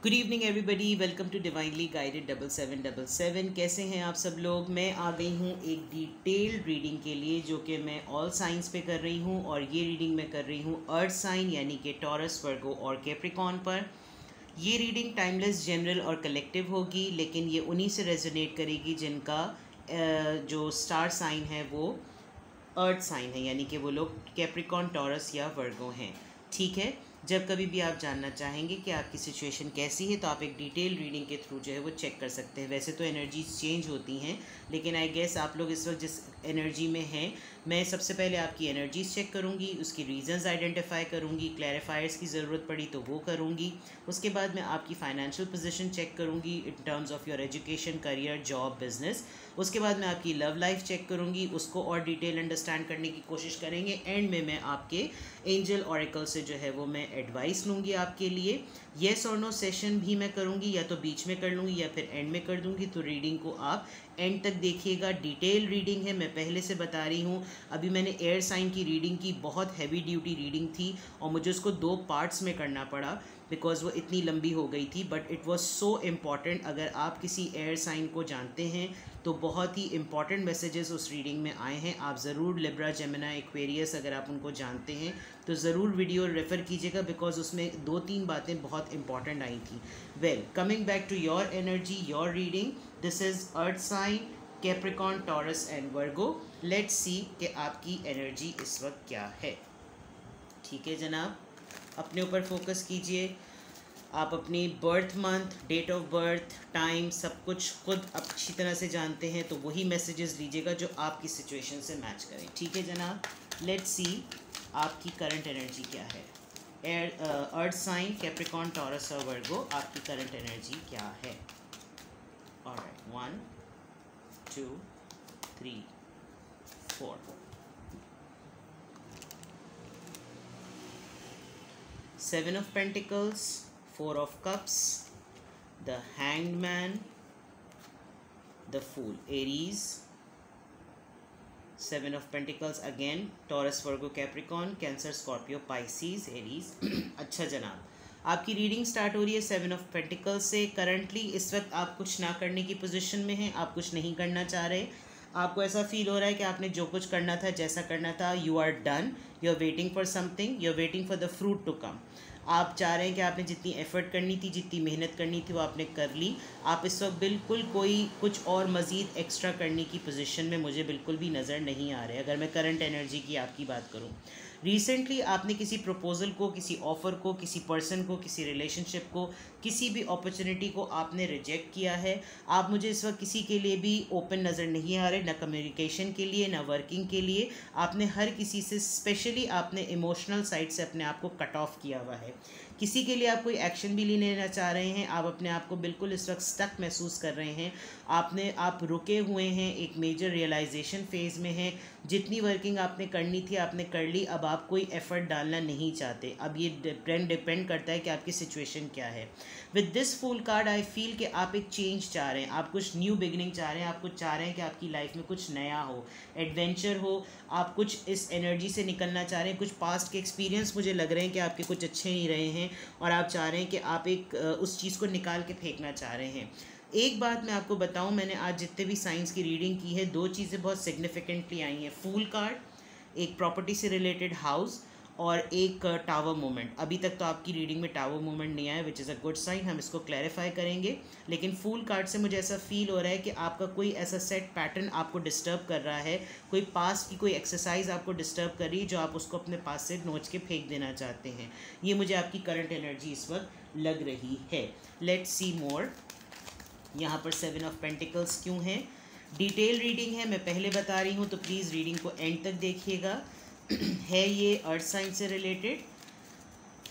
Good evening everybody, welcome to divinely guided 7777। कैसे हैं आप सब लोग। मैं आ गई हूँ एक डिटेल्ड रीडिंग के लिए जो कि मैं ऑल साइंस पे कर रही हूँ, और ये रीडिंग मैं कर रही हूँ अर्थ साइन यानी कि टॉरस, वर्गो और कैप्रिकॉर्न पर। ये रीडिंग टाइमलेस, जनरल और कलेक्टिव होगी, लेकिन ये उन्हीं से रेजोनेट करेगी जिनका जो स्टार साइन है वो अर्थ साइन है, यानी कि वो लोग कैप्रिकॉर्न, टॉरस या वर्गो हैं। ठीक है। जब कभी भी आप जानना चाहेंगे कि आपकी सिचुएशन कैसी है तो आप एक डिटेल रीडिंग के थ्रू जो है वो चेक कर सकते हैं। वैसे तो एनर्जीज चेंज होती हैं, लेकिन आई गेस आप लोग इस वक्त जिस एनर्जी में हैं, मैं सबसे पहले आपकी एनर्जीज चेक करूंगी, उसकी रीजंस आइडेंटिफाई करूंगी, क्लैरिफायर्स की ज़रूरत पड़ी तो वो करूंगी। उसके बाद मैं आपकी फाइनेंशियल पोजीशन चेक करूंगी in terms of your education, career, job, business. उसके बाद मैं आपकी लव लाइफ चेक करूंगी, उसको और डिटेल अंडरस्टैंड करने की कोशिश करेंगे। एंड में मैं आपके एंजल ऑरेकल से जो है वो मैं एडवाइस लूँगी आपके लिए। येस और नो सेशन भी मैं करूँगी, या तो बीच में कर लूँगी या फिर एंड में कर दूँगी। तो रीडिंग को आप एंड तक देखिएगा। डिटेल रीडिंग है, मैं पहले से बता रही हूँ। अभी मैंने एयर साइन की रीडिंग की, बहुत हैवी ड्यूटी रीडिंग थी और मुझे उसको 2 पार्ट्स में करना पड़ा बिकॉज वो इतनी लंबी हो गई थी, but it was so important. अगर आप किसी एयर साइन को जानते हैं तो बहुत ही इंपॉर्टेंट मैसेजेस उस रीडिंग में आए हैं। आप ज़रूर लिब्रा, जेमिनी, एक्वेरियस अगर आप उनको जानते हैं तो ज़रूर वीडियो रेफ़र कीजिएगा, बिकॉज उसमें 2-3 बातें बहुत इंपॉर्टेंट आई थी। Well, coming back to your energy, your reading, this is earth sign, Capricorn, Taurus and Virgo. Let's see कि आपकी एनर्जी इस वक्त क्या है। ठीक है जनाब, अपने ऊपर फोकस कीजिए। आप अपनी birth month, date of birth, time, सब कुछ खुद अच्छी तरह से जानते हैं, तो वही मैसेजेस लीजिएगा जो आपकी सिचुएशन से मैच करें। ठीक है जनाब, लेट्स सी आपकी करंट एनर्जी क्या है। Air earth sign, Capricorn, Taurus और वर्गो, आपकी करंट एनर्जी क्या है। Alright, 1 2 3 4। Seven of Pentacles, 4 of Cups, the Hanged Man, the Fool, Aries, 7 of Pentacles again, Taurus, Virgo, Capricorn, Cancer, Scorpio, Pisces, Aries। अच्छा जनाब, आपकी reading start हो रही है 7 ऑफ पेंटिकल्स से। करंटली इस वक्त आप कुछ ना करने की पोजीशन में हैं, आप कुछ नहीं करना चाह रहे। आपको ऐसा फील हो रहा है कि आपने जो कुछ करना था, जैसा करना था, you are done. You are waiting for something, you are waiting for the fruit to come. आप चाह रहे हैं कि आपने जितनी एफर्ट करनी थी, जितनी मेहनत करनी थी, वो आपने कर ली। आप इस वक्त बिल्कुल कोई कुछ और मज़ीद एक्स्ट्रा करने की पोजीशन में मुझे बिल्कुल भी नज़र नहीं आ रहे। अगर मैं करंट एनर्जी की आपकी बात करूं, रिसेंटली आपने किसी प्रपोजल को, किसी ऑफ़र को, किसी पर्सन को, किसी रिलेशनशिप को, किसी भी अपॉर्चुनिटी को आपने रिजेक्ट किया है। आप मुझे इस वक्त किसी के लिए भी ओपन नज़र नहीं आ रहे, ना कम्युनिकेशन के लिए, ना वर्किंग के लिए। आपने हर किसी से, स्पेशली आपने इमोशनल साइड से अपने आप को कट ऑफ किया हुआ है। किसी के लिए आप कोई एक्शन भी नहीं लेना चाह रहे हैं। आप अपने आप को बिल्कुल इस वक्त स्टक महसूस कर रहे हैं। आप रुके हुए हैं, एक मेजर रियलाइजेशन फेज़ में हैं। जितनी वर्किंग आपने करनी थी आपने कर ली, अब आप कोई एफ़र्ट डालना नहीं चाहते। अब ये डिपेंड करता है कि आपकी सिचुएशन क्या है। With this fool card I feel कि आप एक चेंज चाह रहे हैं, आप कुछ न्यू बिगनिंग चाह रहे हैं, आप कुछ चाह रहे हैं कि आपकी लाइफ में कुछ नया हो, एडवेंचर हो। आप कुछ इस एनर्जी से निकलना चाह रहे हैं। कुछ पास्ट के एक्सपीरियंस मुझे लग रहे हैं कि आपके कुछ अच्छे नहीं रहे हैं, और आप चाह रहे हैं कि आप एक उस चीज़ को निकाल के फेंकना चाह रहे हैं। एक बात मैं आपको बताऊं, मैंने आज जितने भी साइंस की रीडिंग की है, 2 चीज़ें बहुत सिग्निफिकेंटली आई हैं। फूल कार्ड, एक प्रॉपर्टी से रिलेटेड हाउस, और एक टावर मूवमेंट। अभी तक तो आपकी रीडिंग में टावर मूवमेंट नहीं आया, which is a good sign, हम इसको क्लैरिफाई करेंगे। लेकिन फूल कार्ड से मुझे ऐसा फील हो रहा है कि आपका कोई ऐसा सेट पैटर्न आपको डिस्टर्ब कर रहा है, कोई पास की कोई एक्सरसाइज आपको डिस्टर्ब कर रही है, जो आप उसको अपने पास से नोच के फेंक देना चाहते हैं। ये मुझे आपकी करंट एनर्जी इस वक्त लग रही है। लेट्स सी मोर। यहाँ पर 7 ऑफ पेंटिकल्स क्यों है। डिटेल रीडिंग है, मैं पहले बता रही हूँ, तो प्लीज़ रीडिंग को एंड तक देखिएगा। है ये अर्थ साइन से रिलेटेड,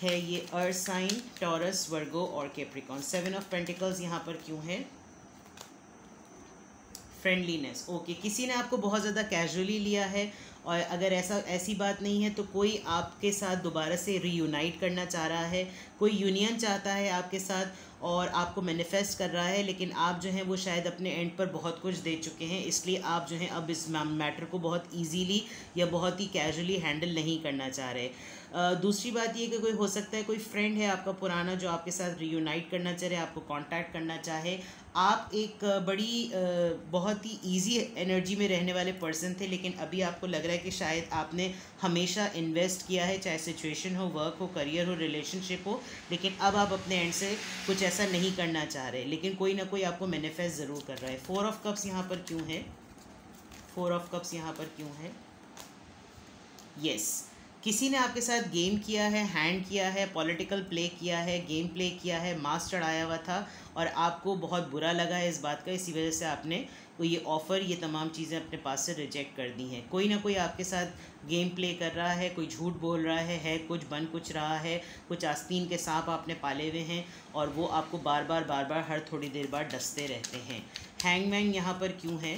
है ये अर्थ साइन, टॉरस, वर्गो और कैप्रिकॉर्न। 7 ऑफ पेंटिकल्स यहाँ पर क्यों है। फ्रेंडलीनेस, ओके, किसी ने आपको बहुत ज़्यादा कैजुअली लिया है, और अगर ऐसी बात नहीं है तो कोई आपके साथ दोबारा से रीयूनाइट करना चाह रहा है, कोई यूनियन चाहता है आपके साथ और आपको मैनिफेस्ट कर रहा है, लेकिन आप जो हैं वो शायद अपने एंड पर बहुत कुछ दे चुके हैं, इसलिए आप जो हैं अब इस मैटर को बहुत इजीली या बहुत ही कैजुअली हैंडल नहीं करना चाह रहे। दूसरी बात ये कि कोई हो सकता है कोई फ्रेंड है आपका पुराना जो आपके साथ रियूनाइट करना चाहे, आपको कांटेक्ट करना चाहे। आप एक बड़ी बहुत ही इजी एनर्जी में रहने वाले पर्सन थे, लेकिन अभी आपको लग रहा है कि शायद आपने हमेशा इन्वेस्ट किया है, चाहे सिचुएशन हो, वर्क हो, करियर हो, रिलेशनशिप हो, लेकिन अब आप अपने एंड से कुछ ऐसा नहीं करना चाह रहे, लेकिन कोई ना कोई आपको मैनिफेस्ट ज़रूर कर रहा है। 4 ऑफ कप्स यहाँ पर क्यों है? 4 ऑफ कप्स यहाँ पर क्यों है? यस, किसी ने आपके साथ गेम किया है, हैंड किया है, पॉलिटिकल प्ले किया है, गेम प्ले किया है, मास चढ़ाया हुआ था और आपको बहुत बुरा लगा है इस बात का, इसी वजह से आपने ये ऑफ़र, ये तमाम चीज़ें अपने पास से रिजेक्ट कर दी हैं। कोई ना कोई आपके साथ गेम प्ले कर रहा है, कोई झूठ बोल रहा है कुछ बन कुछ रहा है, कुछ आस्तीन के सांप आपने पाले हुए हैं और वो आपको बार बार हर थोड़ी देर बाद डसते रहते हैं। हैंगमैन यहाँ पर क्यों है?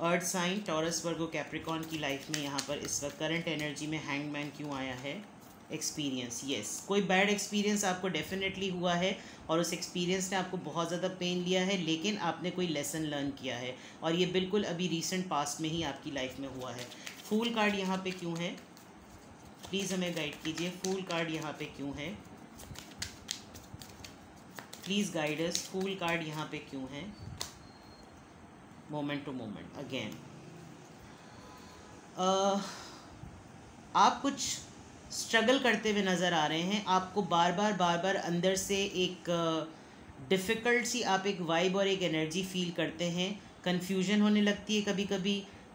अर्थ साइन, टॉरस, वर्गो, कैप्रिकॉर्न की लाइफ में यहाँ पर इस वक्त करंट एनर्जी में हैंगमैन क्यों आया है? एक्सपीरियंस, यस, कोई बैड एक्सपीरियंस आपको डेफिनेटली हुआ है और उस एक्सपीरियंस ने आपको बहुत ज़्यादा पेन लिया है, लेकिन आपने कोई लेसन लर्न किया है और ये बिल्कुल अभी रीसेंट पास्ट में ही आपकी लाइफ में हुआ है। फूल कार्ड यहाँ पे क्यों है? प्लीज़ हमें गाइड कीजिए, फूल कार्ड यहाँ पे क्यों है? Please guide us, fool card यहाँ पे क्यों है? मोमेंट टू मोमेंट अगेन, आप कुछ स्ट्रगल करते हुए नज़र आ रहे हैं, आपको बार बार अंदर से एक डिफ़िकल्ट सी आप एक वाइब और एक एनर्जी फील करते हैं, कन्फ्यूजन होने लगती है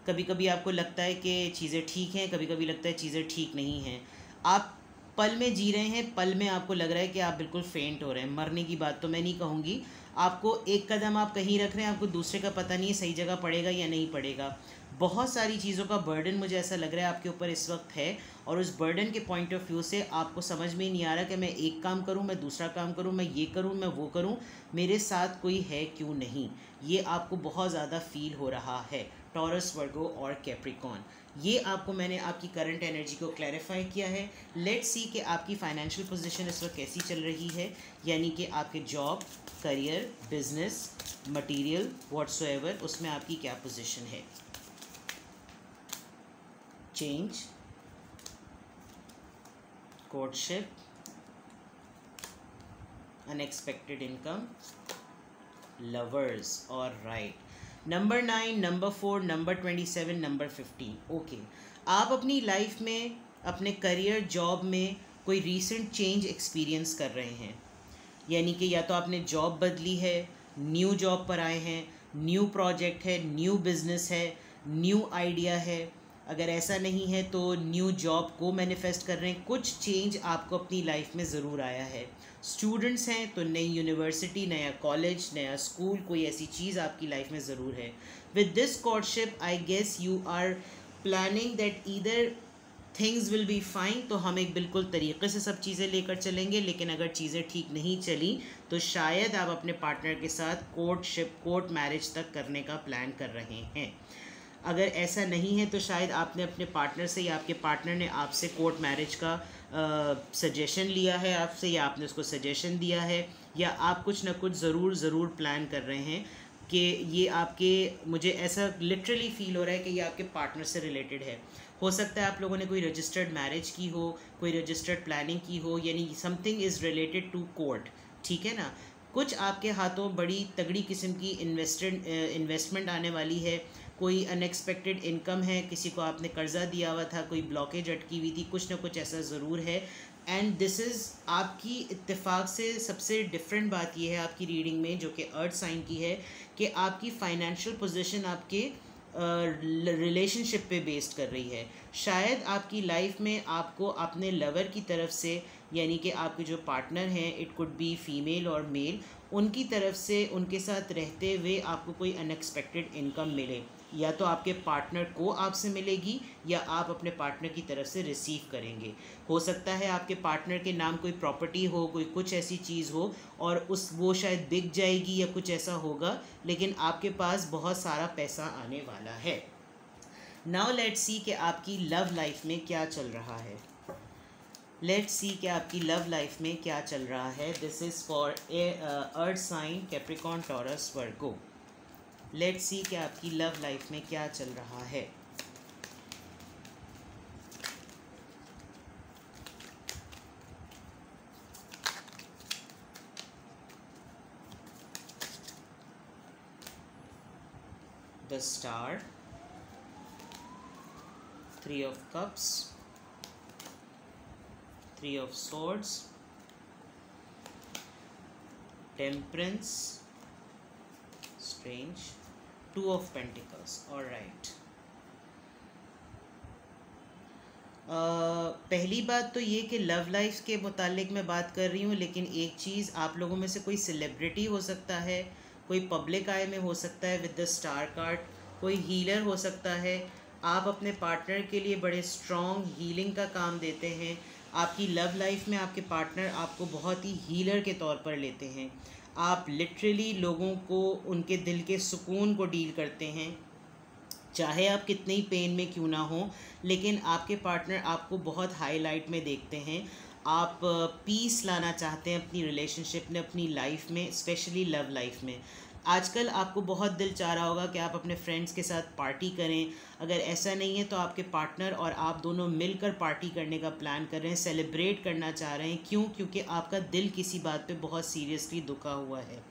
कभी कभी आपको लगता है कि चीज़ें ठीक हैं, कभी कभी लगता है चीज़ें ठीक नहीं हैं। आप पल में जी रहे हैं, पल में आपको लग रहा है कि आप बिल्कुल फेंट हो रहे हैं। मरने की बात तो मैं नहीं कहूँगी, आपको एक कदम आप कहीं रख रहे हैं, आपको दूसरे का पता नहीं है सही जगह पड़ेगा या नहीं पड़ेगा। बहुत सारी चीज़ों का बर्डन मुझे ऐसा लग रहा है आपके ऊपर इस वक्त है और उस बर्डन के पॉइंट ऑफ व्यू से आपको समझ में ही नहीं आ रहा कि मैं एक काम करूं, मैं दूसरा काम करूं, मैं ये करूं, मैं वो करूं, मेरे साथ कोई है क्यों नहीं, ये आपको बहुत ज़्यादा फील हो रहा है। टॉरस, वर्गो और कैप्रिकॉर्न, ये आपको मैंने आपकी करंट एनर्जी को क्लैरिफाई किया है। लेट्स सी कि आपकी फाइनेंशियल पोजीशन इस वक्त कैसी चल रही है, यानी कि आपके job, career, business, material, whatsoever, उसमें आपकी क्या पोजीशन है। Change, courtship, unexpected income, lovers और right. Number 9, number 4, number 27, number 15। Okay, आप अपनी लाइफ में, अपने करियर, जॉब में कोई रीसेंट चेंज एक्सपीरियंस कर रहे हैं, यानी कि या तो आपने जॉब बदली है, न्यू जॉब पर आए हैं, न्यू प्रोजेक्ट है, न्यू बिजनेस है, न्यू आइडिया है। अगर ऐसा नहीं है तो न्यू जॉब को मैनिफेस्ट कर रहे हैं। कुछ चेंज आपको अपनी लाइफ में ज़रूर आया है। स्टूडेंट्स हैं तो नई यूनिवर्सिटी, नया कॉलेज, नया स्कूल, कोई ऐसी चीज़ आपकी लाइफ में ज़रूर है। With this courtship I guess you are planning that either things will be fine, तो हम एक बिल्कुल तरीके से सब चीज़ें लेकर चलेंगे, लेकिन अगर चीज़ें ठीक नहीं चली तो शायद आप अपने पार्टनर के साथ कोर्ट मैरिज तक करने का प्लान कर रहे हैं। अगर ऐसा नहीं है तो शायद आपने अपने पार्टनर से या आपके पार्टनर ने आपसे कोर्ट मैरिज का सजेशन लिया है आपसे, या आपने उसको सजेशन दिया है, या आप कुछ ना कुछ ज़रूर प्लान कर रहे हैं कि ये आपके, मुझे ऐसा लिटरली फील हो रहा है कि ये आपके पार्टनर से रिलेटेड है। हो सकता है आप लोगों ने कोई रजिस्टर्ड मैरिज की हो, कोई रजिस्टर्ड प्लानिंग की हो, यानी something is related to court, ठीक है ना। कुछ आपके हाथों बड़ी तगड़ी किस्म की इन्वेस्टमेंट आने वाली है, कोई अनएक्सपेक्टेड इनकम है, किसी को आपने कर्जा दिया हुआ था, कोई ब्लॉकेज अटकी हुई थी, कुछ ना कुछ ऐसा ज़रूर है। एंड दिस इज़ आपकी इत्तेफाक से सबसे डिफरेंट बात यह है आपकी रीडिंग में, जो कि अर्थ साइन की है, कि आपकी फाइनेंशियल पोजीशन आपके रिलेशनशिप पे बेस्ड कर रही है। शायद आपकी लाइफ में आपको अपने लवर की तरफ से, यानी कि आपके जो पार्टनर हैं, इट कुड बी फीमेल और मेल, उनकी तरफ से उनके साथ रहते हुए आपको कोई अनएक्सपेक्टेड इनकम मिले, या तो आपके पार्टनर को आपसे मिलेगी या आप अपने पार्टनर की तरफ से रिसीव करेंगे। हो सकता है आपके पार्टनर के नाम कोई प्रॉपर्टी हो, कोई कुछ ऐसी चीज़ हो और वो शायद बिक जाएगी या कुछ ऐसा होगा, लेकिन आपके पास बहुत सारा पैसा आने वाला है। नाउ लेट्स सी कि आपकी लव लाइफ में क्या चल रहा है। लेट्स सी कि आपकी लव लाइफ में क्या चल रहा है. This is for earth sign Capricorn Taurus Virgo. Let's see कि आपकी लव लाइफ में क्या चल रहा है. The Star, Three of Cups, Three of Swords, Temperance, Strange, Two of Pentacles. All right. पहली बात तो ये कि लव लाइफ के मुतालिक मैं बात कर रही हूँ, लेकिन एक चीज़, आप लोगों में से कोई सेलिब्रिटी हो सकता है, कोई पब्लिक आई में हो सकता है विद द स्टार कार्ड, कोई हीलर हो सकता है. आप अपने पार्टनर के लिए बड़े स्ट्रॉन्ग हीलिंग का काम देते हैं. आपकी लव लाइफ में आपके पार्टनर आपको बहुत ही हीलर के तौर पर लेते हैं. आप लिटरली लोगों को उनके दिल के सुकून को डील करते हैं, चाहे आप कितने ही पेन में क्यों ना हो, लेकिन आपके पार्टनर आपको बहुत हाईलाइट में देखते हैं. आप पीस लाना चाहते हैं अपनी रिलेशनशिप में, अपनी लाइफ में, स्पेशली लव लाइफ में. आजकल आपको बहुत दिल चाह रहा होगा कि आप अपने फ्रेंड्स के साथ पार्टी करें. अगर ऐसा नहीं है तो आपके पार्टनर और आप दोनों मिलकर पार्टी करने का प्लान कर रहे हैं, सेलिब्रेट करना चाह रहे हैं. क्यों? क्योंकि आपका दिल किसी बात पे बहुत सीरियसली दुखा हुआ है.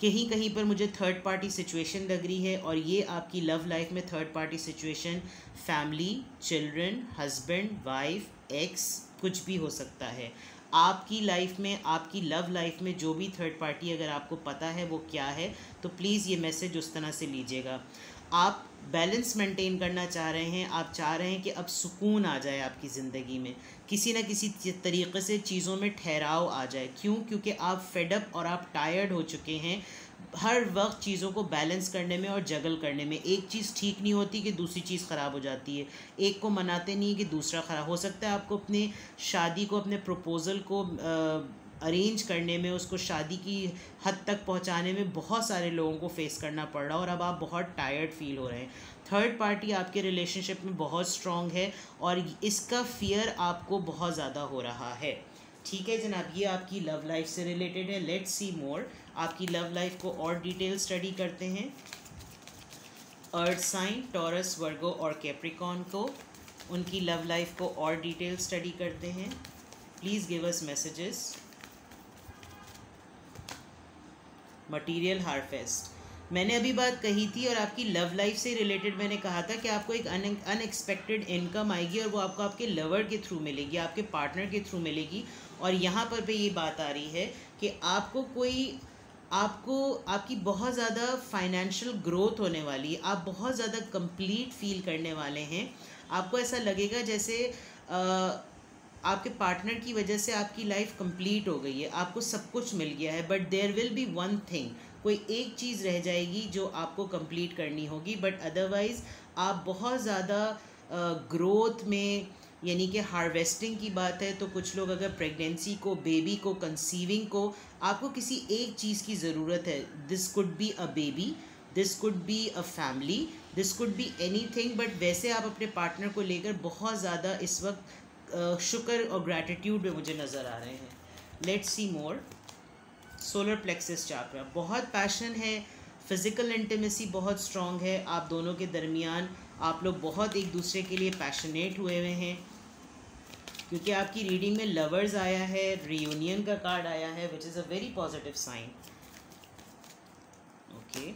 कहीं कहीं पर मुझे थर्ड पार्टी सिचुएशन लग रही है, और ये आपकी लव लाइफ में third party situation family, children, husband, wife, x, कुछ भी हो सकता है. आपकी लाइफ में, आपकी लव लाइफ में जो भी थर्ड पार्टी अगर आपको पता है वो क्या है, तो प्लीज़ ये मैसेज उस तरह से लीजिएगा. आप बैलेंस मेंटेन करना चाह रहे हैं. आप चाह रहे हैं कि अब सुकून आ जाए आपकी ज़िंदगी में, किसी न किसी तरीक़े से चीज़ों में ठहराव आ जाए. क्यों? क्योंकि आप फेडअप और आप टायर्ड हो चुके हैं हर वक्त चीज़ों को बैलेंस करने में और जगल करने में. एक चीज़ ठीक नहीं होती कि दूसरी चीज़ ख़राब हो जाती है. एक को मनाते नहीं कि दूसरा ख़राब हो सकता है. आपको अपनी शादी को, अपने प्रपोज़ल को अरेंज करने में, उसको शादी की हद तक पहुंचाने में बहुत सारे लोगों को फेस करना पड़ रहा है, और अब आप बहुत टायर्ड फील हो रहे हैं. थर्ड पार्टी आपके रिलेशनशिप में बहुत स्ट्रॉन्ग है और इसका फियर आपको बहुत ज़्यादा हो रहा है. ठीक है जनाब, ये आपकी लव लाइफ से रिलेटेड है. लेट्स सी मोर. आपकी लव लाइफ को और डिटेल स्टडी करते हैं. अर्थ साइन टॉरस, वर्गो और कैप्रिकॉर्न को, उनकी लव लाइफ को और डिटेल स्टडी करते हैं. Please give us messages. Material harvest, मैंने अभी बात कही थी, और आपकी लव लाइफ से रिलेटेड मैंने कहा था कि आपको एक अनएक्सपेक्टेड इनकम आएगी, और वो आपको आपके लवर के थ्रू मिलेगी, आपके पार्टनर के थ्रू मिलेगी. और यहाँ पर भी ये बात आ रही है कि आपको आपकी बहुत ज़्यादा फाइनेंशियल ग्रोथ होने वाली है. आप बहुत ज़्यादा कंप्लीट फील करने वाले हैं. आपको ऐसा लगेगा जैसे आपके पार्टनर की वजह से आपकी लाइफ कंप्लीट हो गई है, आपको सब कुछ मिल गया है. But there will be one thing, कोई एक चीज़ रह जाएगी जो आपको कंप्लीट करनी होगी. बट अदरवाइज़ आप बहुत ज़्यादा ग्रोथ में, यानी कि हार्वेस्टिंग की बात है तो कुछ लोग अगर प्रेगनेंसी को, बेबी को, कंसीविंग को, आपको किसी एक चीज़ की ज़रूरत है. This could be a baby, this could be a family, this could be anything. But वैसे आप अपने पार्टनर को लेकर बहुत ज़्यादा इस वक्त शुक्र और ग्रैटिट्यूड में मुझे नज़र आ रहे हैं. Let's see more. Solar plexus chakra, बहुत पैशन है, फिज़िकल इंटीमेसी बहुत स्ट्रॉन्ग है आप दोनों के दरमियान. आप लोग बहुत एक दूसरे के लिए पैशनेट हुए हुए हैं, क्योंकि आपकी रीडिंग में लवर्स आया है, रियूनियन का कार्ड आया है, which is a very positive sign. Okay,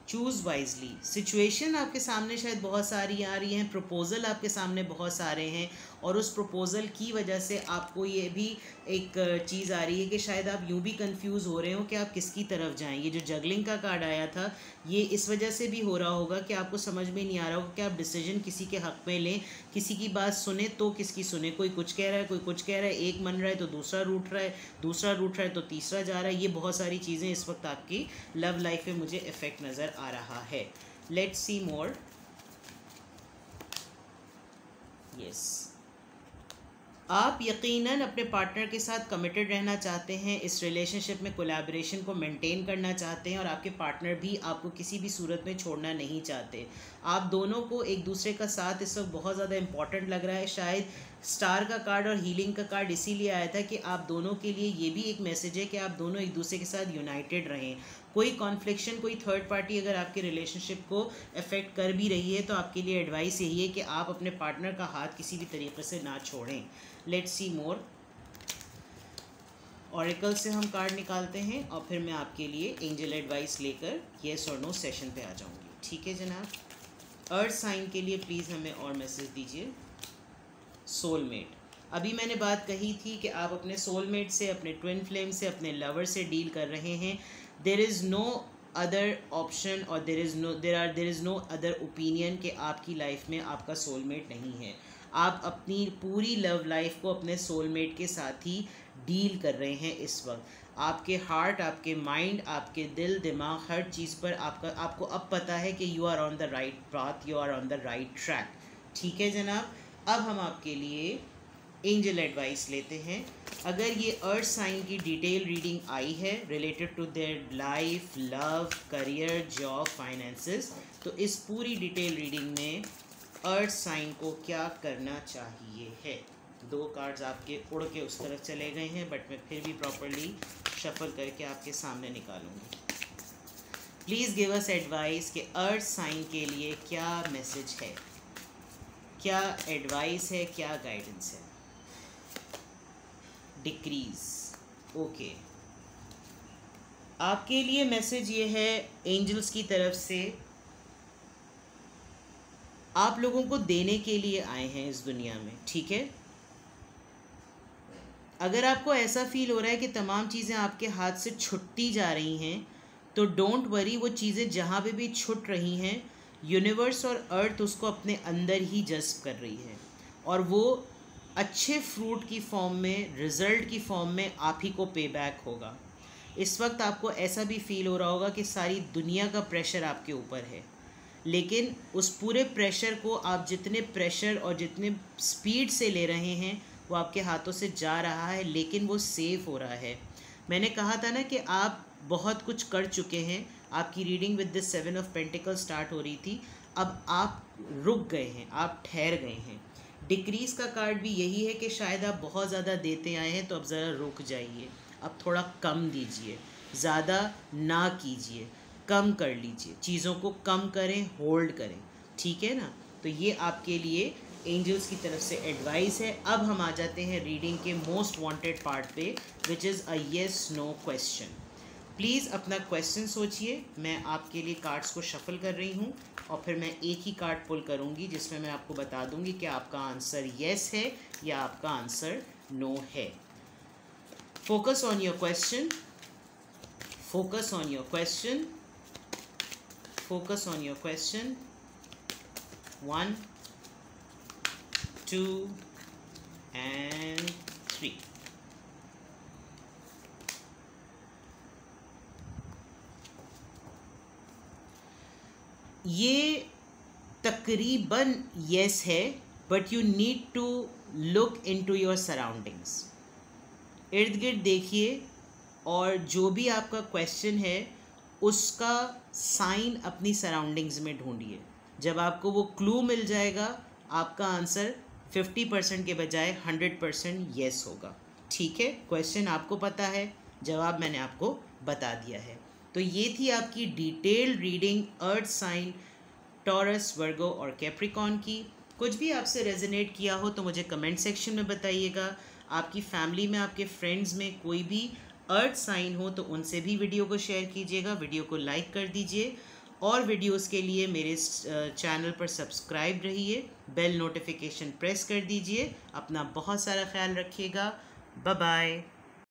choose wisely. Situation आपके सामने शायद बहुत सारी आ रही हैं, प्रपोज़ल आपके सामने बहुत सारे हैं, और उस प्रपोज़ल की वजह से आपको ये भी एक चीज़ आ रही है कि शायद आप यूँ भी कंफ्यूज हो रहे हो कि आप किसकी तरफ जाएं. ये जो जगलिंग का कार्ड आया था, ये इस वजह से भी हो रहा होगा कि आपको समझ में नहीं आ रहा होगा कि आप डिसीजन किसी के हक़ में लें, किसी की बात सुने तो किसकी सुने. कोई कुछ कह रहा है, कोई कुछ कह रहा है, एक मन रहा है तो दूसरा रूठ रहा है, दूसरा रूठ रहा है तो तीसरा जा रहा है. ये बहुत सारी चीज़ें इस वक्त आपकी लव लाइफ में मुझे इफ़ेक्ट नज़र आ रहा है. Let's see more. यस, आप यकीनन अपने पार्टनर के साथ कमिटेड रहना चाहते हैं, इस रिलेशनशिप में कोलैबोरेशन को मेंटेन करना चाहते हैं, और आपके पार्टनर भी आपको किसी भी सूरत में छोड़ना नहीं चाहते. आप दोनों को एक दूसरे का साथ इस वक्त बहुत ज़्यादा इम्पॉर्टेंट लग रहा है. शायद स्टार का कार्ड और हीलिंग का कार्ड इसीलिए आया था कि आप दोनों के लिए ये भी एक मैसेज है कि आप दोनों एक दूसरे के साथ यूनाइटेड रहें। कोई कॉन्फ्लिक्शन, कोई थर्ड पार्टी अगर आपके रिलेशनशिप को अफेक्ट कर भी रही है तो आपके लिए एडवाइस यही है कि आप अपने पार्टनर का हाथ किसी भी तरीके से ना छोड़ें। Let's see more. ऑरेकल से हम कार्ड निकालते हैं और फिर मैं आपके लिए एंजल एडवाइस लेकर येस और नो सेशन पे आ जाऊंगी। ठीक है जनाब। अर्थ साइन के लिए प्लीज़ हमें और मैसेज दीजिए। सोलमेट, अभी मैंने बात कही थी कि आप अपने सोलमेट से, अपने ट्विन फ्लेम से, अपने लवर से डील कर रहे हैं। There is no other option और there is no other opinion कि आपकी लाइफ में आपका सोलमेट नहीं है। आप अपनी पूरी लव लाइफ को अपने सोलमेट के साथ ही डील कर रहे हैं इस वक्त। आपके हार्ट, आपके माइंड, आपके दिल दिमाग, हर चीज़ पर आपको अब पता है कि you are on the right path, you are on the right track. ठीक है जनाब। अब हम आपके लिए एंजल एडवाइस लेते हैं। अगर ये अर्थ साइन की डिटेल रीडिंग आई है related to their life, love, career, job, finances, तो इस पूरी डिटेल रीडिंग में अर्थ साइन को क्या करना चाहिए है। 2 कार्ड्स आपके उड़ के उस तरफ चले गए हैं, बट मैं फिर भी प्रॉपरली शफल करके आपके सामने निकालूंगी। प्लीज़ गिव अस एडवाइस कि अर्थ साइन के लिए क्या मैसेज है, क्या एडवाइस है, क्या गाइडेंस है। Decrease, okay. आपके लिए मैसेज ये है एंजल्स की तरफ से, आप लोगों को देने के लिए आए हैं इस दुनिया में। ठीक है। अगर आपको ऐसा फील हो रहा है कि तमाम चीज़ें आपके हाथ से छुटती जा रही हैं तो डोंट वरी, वो चीज़ें जहाँ पे भी छुट रही हैं यूनिवर्स और अर्थ उसको अपने अंदर ही जज्ब कर रही है और वो अच्छे फ्रूट की फॉर्म में, रिज़ल्ट की फॉर्म में आप ही को पे बैक होगा। इस वक्त आपको ऐसा भी फील हो रहा होगा कि सारी दुनिया का प्रेशर आपके ऊपर है, लेकिन उस पूरे प्रेशर को आप जितने प्रेशर और जितने स्पीड से ले रहे हैं वो आपके हाथों से जा रहा है, लेकिन वो सेफ हो रहा है। मैंने कहा था ना कि आप बहुत कुछ कर चुके हैं। आपकी reading with the 7 of pentacle start हो रही थी, अब आप रुक गए हैं, आप ठहर गए हैं। डिक्रीज़ का कार्ड भी यही है कि शायद आप बहुत ज़्यादा देते आए हैं, तो अब ज़रा रुक जाइए, अब थोड़ा कम दीजिए, ज़्यादा ना कीजिए, कम कर लीजिए, चीज़ों को कम करें, होल्ड करें। ठीक है ना। तो ये आपके लिए एंजल्स की तरफ से एडवाइस है। अब हम आ जाते हैं रीडिंग के मोस्ट वांटेड पार्ट पे, which is a yes no question. Please अपना क्वेश्चन सोचिए। मैं आपके लिए कार्ड्स को शफल कर रही हूँ और फिर मैं एक ही कार्ड पुल करूँगी जिसमें मैं आपको बता दूँगी कि आपका आंसर येस है या आपका आंसर नो है। Focus on your question, focus on your question, focus on your question. 1, 2 and 3। ये तकरीबन यस है, but you need to look into your surroundings. इर्द गिर्द देखिए और जो भी आपका क्वेश्चन है उसका साइन अपनी सराउंडिंग्स में ढूंढिए। जब आपको वो क्लू मिल जाएगा आपका आंसर 50% के बजाय 100% येस होगा। ठीक है। क्वेश्चन आपको पता है, जवाब मैंने आपको बता दिया है। तो ये थी आपकी detailed reading earth sign, Taurus, Virgo और कैप्रिकॉन की। कुछ भी आपसे रेजोनेट किया हो तो मुझे कमेंट सेक्शन में बताइएगा। आपकी फैमिली में, आपके फ्रेंड्स में कोई भी अर्थ साइन हो तो उनसे भी वीडियो को शेयर कीजिएगा, वीडियो को लाइक कर दीजिए और वीडियोस के लिए मेरे चैनल पर सब्सक्राइब रहिए, बेल नोटिफिकेशन प्रेस कर दीजिए। अपना बहुत सारा ख्याल रखिएगा। Bye bye.